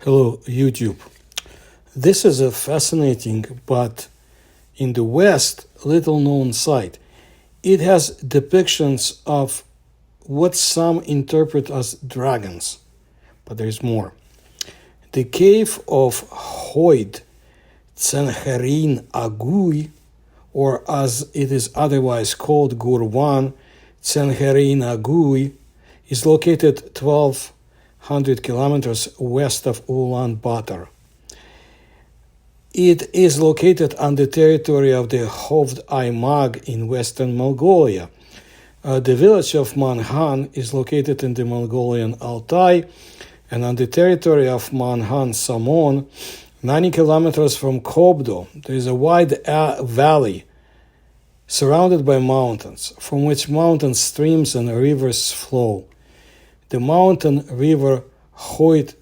Hello, YouTube. This is a fascinating but in the West little known site. It has depictions of what some interpret as dragons, but there is more. The cave of Hoid Tsenherin Agui, or as it is otherwise called Gurwan Tsenherin Agui, is located 1,200 kilometers west of Ulaanbaatar. It is located on the territory of the Hovd Aimag in western Mongolia. The village of Manhan is located in the Mongolian Altai, and on the territory of Manhan Samon, 90 kilometers from Kobdo, there is a wide valley surrounded by mountains, from which mountain streams and rivers flow. The mountain river Hoid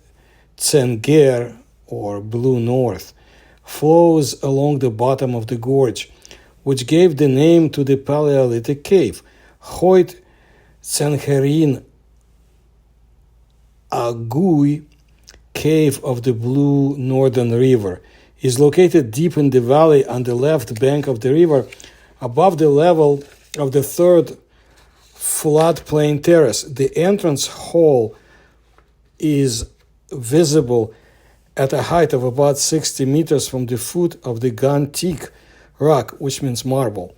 Tsenger, or Blue North, flows along the bottom of the gorge, which gave the name to the Paleolithic cave. Hoid Tsenherin Agui, cave of the Blue Northern River, is located deep in the valley on the left bank of the river, above the level of the third floodplain terrace. The entrance hall is visible at a height of about 60 meters from the foot of the Gantik rock, which means marble.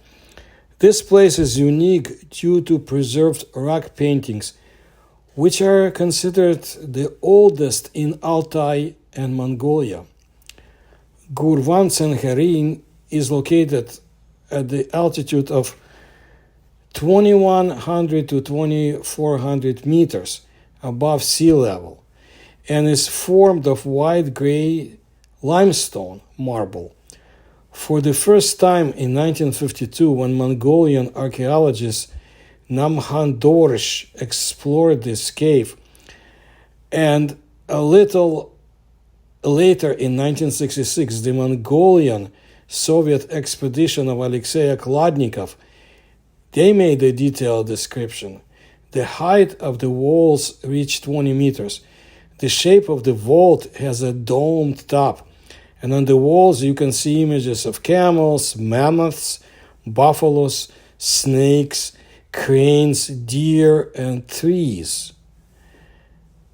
This place is unique due to preserved rock paintings, which are considered the oldest in Altai and Mongolia. Gurwan Tsenherin is located at the altitude of 2,100 to 2,400 meters above sea level and is formed of white gray limestone marble. For the first time in 1952, when Mongolian archaeologist Namhan Dorsh explored this cave, and a little later in 1966, the Mongolian Soviet expedition of Alexei Kladnikov, they made a detailed description. The height of the walls reached 20 meters. The shape of the vault has a domed top, and on the walls you can see images of camels, mammoths, buffaloes, snakes, cranes, deer, and trees,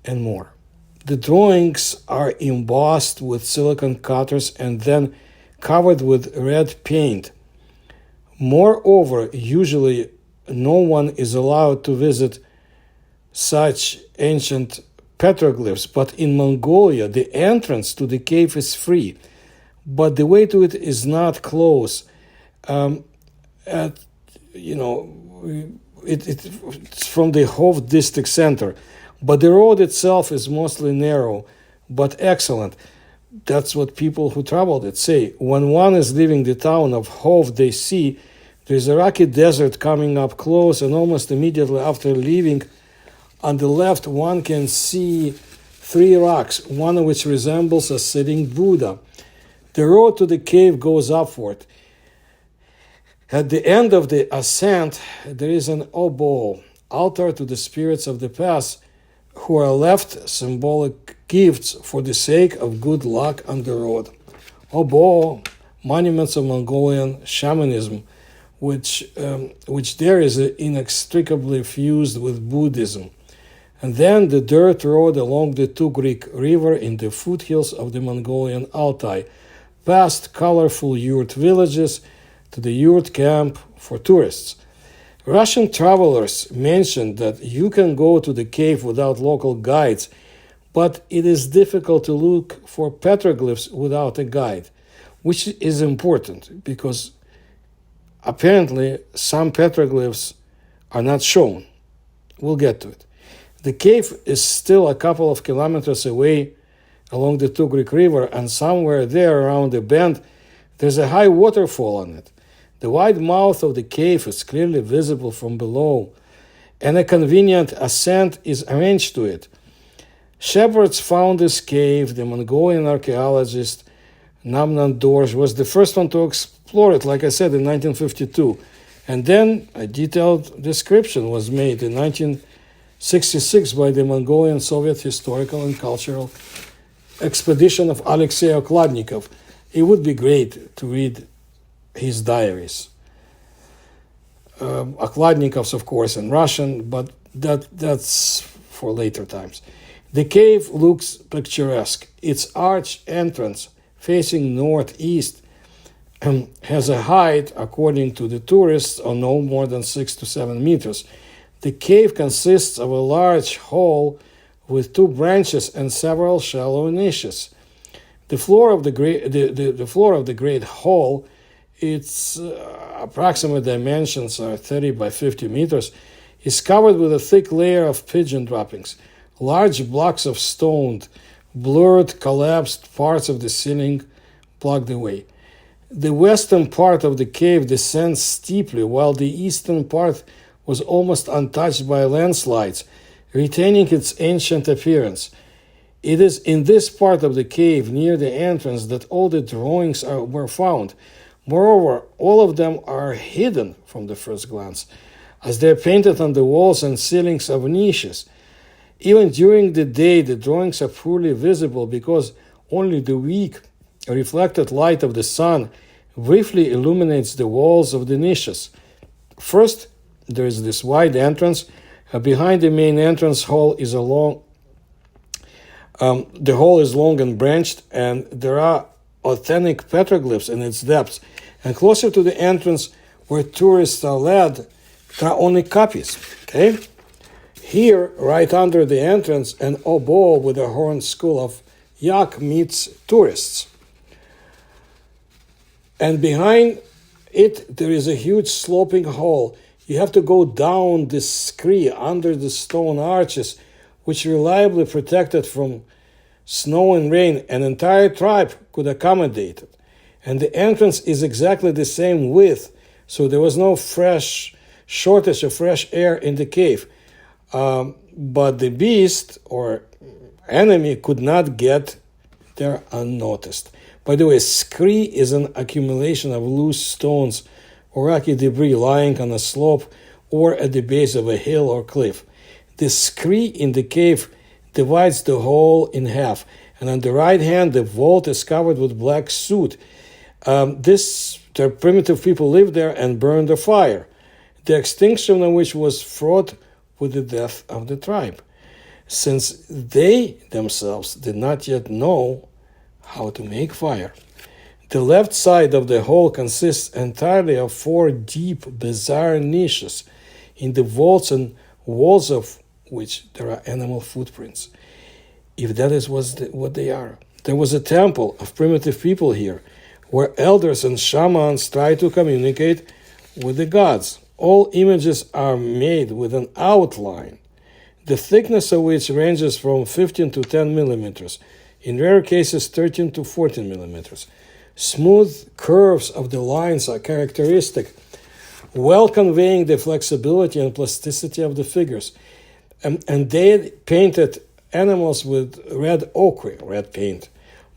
and more. The drawings are embossed with silicon cutters and then covered with red paint. Moreover, usually no one is allowed to visit such ancient petroglyphs, but in Mongolia, the entrance to the cave is free, but the way to it is not close. It's from the Hovd district center, but the road itself is mostly narrow, but excellent. That's what people who traveled it say. When one is leaving the town of Hovd, they see there's a rocky desert coming up close, and almost immediately after leaving, on the left, one can see 3 rocks, one of which resembles a sitting Buddha. The road to the cave goes upward. At the end of the ascent, there is an obo, altar to the spirits of the past, who are left symbolic gifts for the sake of good luck on the road. Obo, monuments of Mongolian shamanism, which there is inextricably fused with Buddhism. And then the dirt road along the Tugrik River in the foothills of the Mongolian Altai, past colorful yurt villages to the yurt camp for tourists. Russian travelers mentioned that you can go to the cave without local guides, but it is difficult to look for petroglyphs without a guide, which is important because apparently some petroglyphs are not shown. We'll get to it. The cave is still a couple of kilometers away along the Tugrik River, and somewhere there around the bend, there's a high waterfall on it. The wide mouth of the cave is clearly visible from below, and a convenient ascent is arranged to it. Shepherds found this cave. The Mongolian archaeologist Namhan Dorsh was the first one to explore it, like I said, in 1952. And then a detailed description was made in 1966 by the Mongolian Soviet Historical and Cultural expedition of Alexei Okladnikov. It would be great to read his diaries. Okladnikov's, of course, in Russian, but that's for later times. The cave looks picturesque. Its arched entrance, facing northeast, has a height, according to the tourists, of no more than 6 to 7 meters. The cave consists of a large hall with 2 branches and several shallow niches. The floor of the great hall, its approximate dimensions are 30 by 50 meters, is covered with a thick layer of pigeon droppings. Large blocks of stone, blurred, collapsed parts of the ceiling block the way. The western part of the cave descends steeply, while the eastern part was almost untouched by landslides, retaining its ancient appearance. It is in this part of the cave, near the entrance, that all the drawings were found. Moreover, all of them are hidden from the first glance, as they are painted on the walls and ceilings of niches. Even during the day, the drawings are poorly visible because only the weak, reflected light of the sun briefly illuminates the walls of the niches. First, there is this wide entrance. Behind the main entrance hall is the hall is long and branched, and there are authentic petroglyphs in its depths. And closer to the entrance, where tourists are led, there are only copies. Okay, here, right under the entrance, an oboe with a horned skull of yak meets tourists. And behind it, there is a huge sloping hall. You have to go down this scree under the stone arches, which reliably protected from snow and rain. An entire tribe could accommodate it. And the entrance is exactly the same width, so there was no shortage of fresh air in the cave. But the beast or enemy could not get there unnoticed. By the way, scree is an accumulation of loose stones or rocky debris lying on a slope or at the base of a hill or cliff. The scree in the cave divides the hole in half, and on the right hand, the vault is covered with black soot. The primitive people lived there and burned a fire, the extinction of which was fraught with the death of the tribe, since they themselves did not yet know how to make fire. The left side of the hole consists entirely of 4 deep, bizarre niches, in the vaults and walls of which there are animal footprints, if that is what they are. There was a temple of primitive people here, where elders and shamans try to communicate with the gods. All images are made with an outline, the thickness of which ranges from 15 to 10 millimeters, in rare cases 13 to 14 millimeters. Smooth curves of the lines are characteristic, well conveying the flexibility and plasticity of the figures. And they painted animals with red ochre, red paint.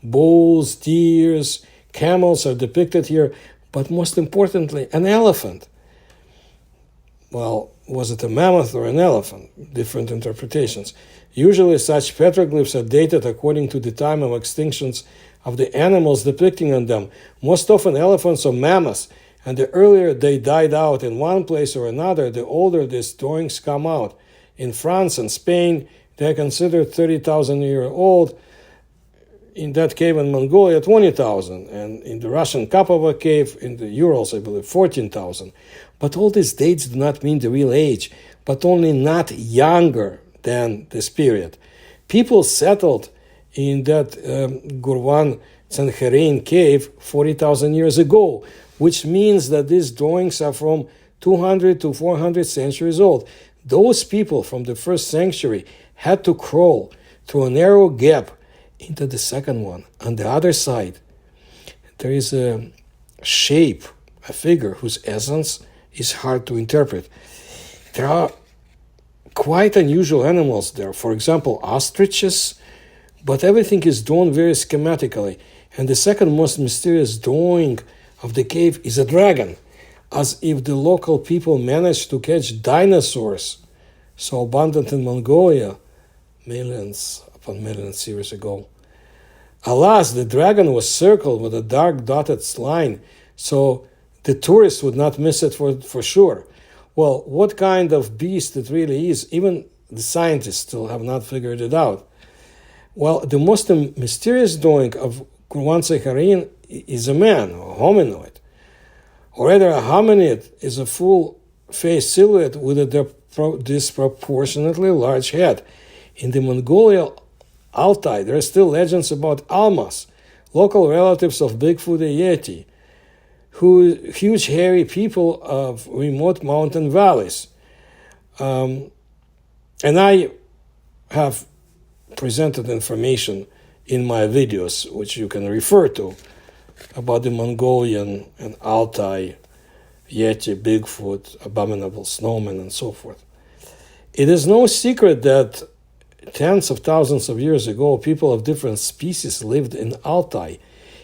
Bulls, deers, camels are depicted here, but most importantly, an elephant. Well, was it a mammoth or an elephant? Different interpretations. Usually such petroglyphs are dated according to the time of extinctions of the animals depicting on them, most often elephants or mammoths, and the earlier they died out in one place or another, the older these drawings come out. In France and Spain, they are considered 30,000 years old. In that cave in Mongolia, 20,000. And in the Russian Kapova cave, in the Urals, I believe, 14,000. But all these dates do not mean the real age, but only not younger than this period. People settled in that Gurvan Tsanherein cave 40,000 years ago, which means that these drawings are from 200 to 400 centuries old. Those people from the first century had to crawl through a narrow gap into the second one. On the other side, there is a shape, a figure whose essence is hard to interpret. There are quite unusual animals there. For example, ostriches, but everything is drawn very schematically. And the second most mysterious drawing of the cave is a dragon, as if the local people managed to catch dinosaurs, so abundant in Mongolia, millions upon millions years ago. Alas, the dragon was circled with a dark dotted line, so the tourists would not miss it for sure. Well, what kind of beast it really is, even the scientists still have not figured it out. Well, the most mysterious drawing of Kurwan Sakharin is a man, a hominoid. Or rather, a hominid is a full-face silhouette with a disproportionately large head. In the Mongolia Altai, there are still legends about Almas, local relatives of Bigfoot and Yeti, huge hairy people of remote mountain valleys. And I have presented information in my videos, which you can refer to, about the Mongolian and Altai, Yeti, Bigfoot, abominable snowmen, and so forth. It is no secret that tens of thousands of years ago, people of different species lived in Altai.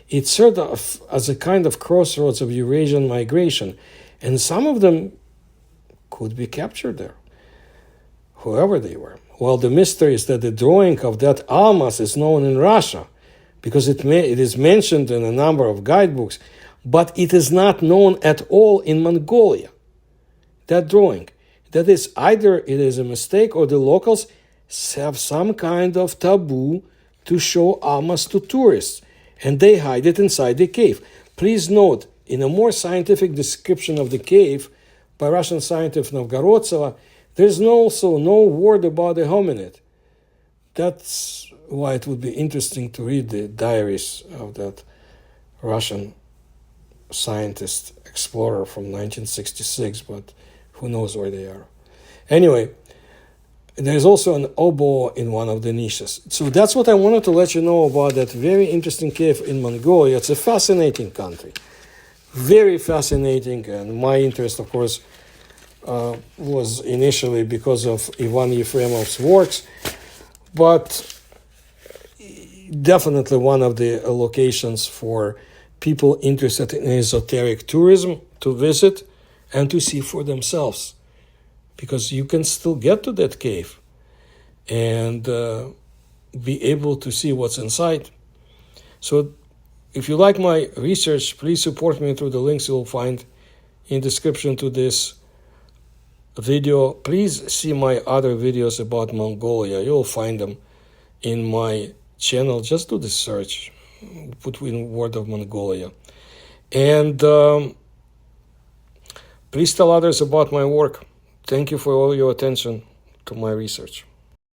It served as a kind of crossroads of Eurasian migration, and some of them could be captured there, whoever they were. Well, the mystery is that the drawing of that Almas is known in Russia, because it is mentioned in a number of guidebooks, but it is not known at all in Mongolia. That drawing. That is, either it is a mistake or the locals have some kind of taboo to show Almas to tourists, and they hide it inside the cave. Please note, in a more scientific description of the cave by Russian scientist Novgorodtseva, there's also no word about a hominid. That's why it would be interesting to read the diaries of that Russian scientist, explorer from 1966, but who knows where they are. Anyway, there's also an oboe in one of the niches. So that's what I wanted to let you know about that very interesting cave in Mongolia. It's a fascinating country. Very fascinating, and my interest, of course, was initially because of Ivan Yefremov's works, but definitely one of the locations for people interested in esoteric tourism to visit and to see for themselves, because you can still get to that cave and be able to see what's inside. So if you like my research, please support me through the links you'll find in description to this video. Please see my other videos about Mongolia. You'll find them in my channel. Just do the search, put in word of Mongolia. And please tell others about my work. Thank you for all your attention to my research.